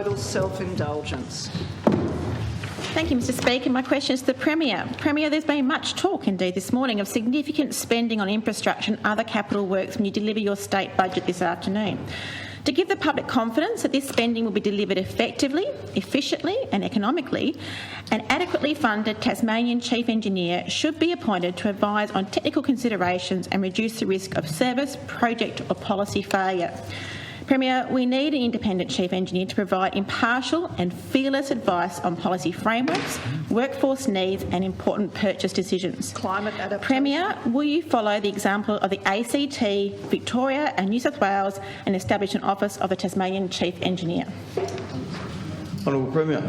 total self-indulgence. Thank you, Mr Speaker. My question is to the Premier. Premier, there's been much talk indeed this morning of significant spending on infrastructure and other capital works when you deliver your state budget this afternoon. To give the public confidence that this spending will be delivered effectively, efficiently and economically, an adequately funded Tasmanian Chief Engineer should be appointed to advise on technical considerations and reduce the risk of service, project or policy failure. Premier, we need an independent Chief Engineer to provide impartial and fearless advice on policy frameworks, workforce needs and important purchase decisions. Climate adaptation. Premier, will you follow the example of the ACT, Victoria and New South Wales and establish an office of the Tasmanian Chief Engineer? Honourable Premier.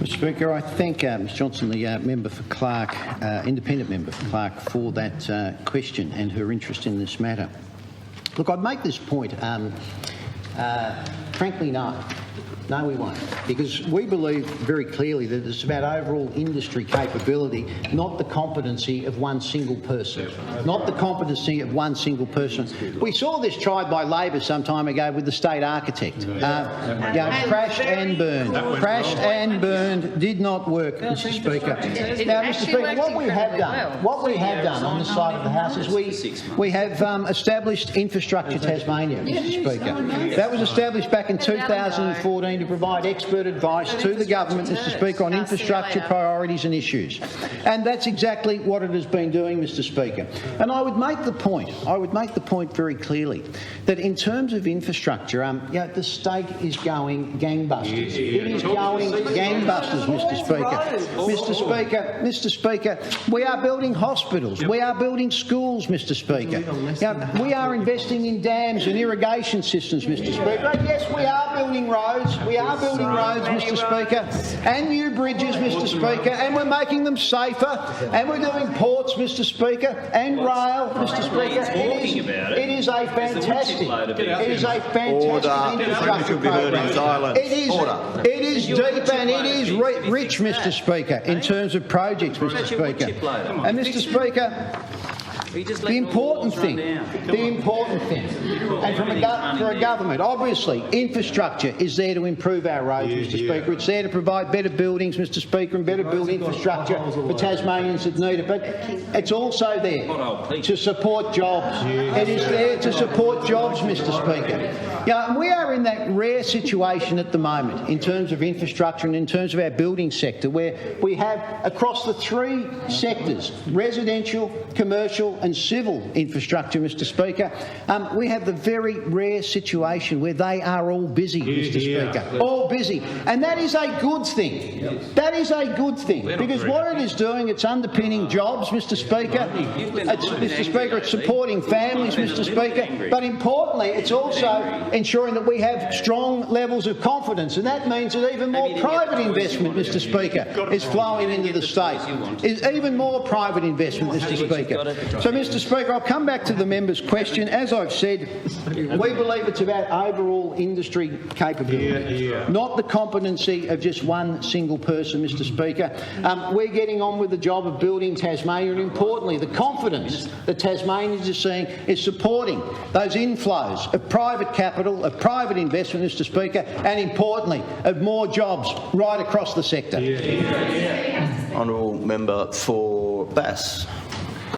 Mr Speaker, I thank Ms Johnston, the member for Clark, independent member for Clark, for that question and her interest in this matter. Look, I'd make this point. Frankly, no. No, we won't, because we believe very clearly that it's about overall industry capability, not the competency of one single person. Not the competency of one single person. We saw this tried by Labor some time ago with the state architect. Crashed and burned. Crashed and burned. Did not work, Mr Speaker. Now, Mr Speaker, what we have done on this side of the House is we have established Infrastructure Tasmania, Mr Speaker. That was established back in 2014 to provide expert advice to the government, Mr Speaker, on infrastructure priorities and issues. And that's exactly what it has been doing, Mr Speaker. And I would make the point very clearly that in terms of infrastructure, the state is going gangbusters. It is going gangbusters, Mr Speaker, we are building hospitals, we are building schools, Mr Speaker. We are investing in dams and irrigation systems, Mr Speaker. And yes, we are building roads. We are building roads, Mr Speaker, and new bridges, Mr Speaker, and we're making them safer, and we're doing ports, Mr Speaker, and rail, Mr Speaker. It is a fantastic infrastructure program. It is deep and it is rich, Mr Speaker, in terms of projects, Mr Speaker. And Mr Speaker, the important thing, and for a government, obviously, infrastructure is there to improve our roads, Mr Speaker. It's there to provide better buildings, Mr Speaker, and better building infrastructure for Tasmanians that need it. But it's also there to support jobs. It is there to support jobs, Mr Speaker. We are in that rare situation at the moment in terms of infrastructure and in terms of our building sector, where we have across the three sectors, residential, commercial and civil infrastructure, Mr Speaker, we have the very rare situation where they are all busy, Mr Speaker. All busy. And that is a good thing. That is a good thing, because what it is doing, it's underpinning jobs, Mr Speaker. It's supporting families, Mr Speaker. But importantly, it's also ensuring that we have strong levels of confidence, and that means that even more private investment, Mr Speaker, is flowing into the state. Even more private investment, Mr Speaker. So, Mr Speaker, I'll come back to the member's question. As I've said, we believe it's about overall industry capability, not the competency of just one single person, Mr Speaker. We're getting on with the job of building Tasmania, and importantly, the confidence that Tasmanians are seeing is supporting those inflows of private capital, of private investment, Mr Speaker, and importantly, of more jobs right across the sector. Honourable Member for Bass.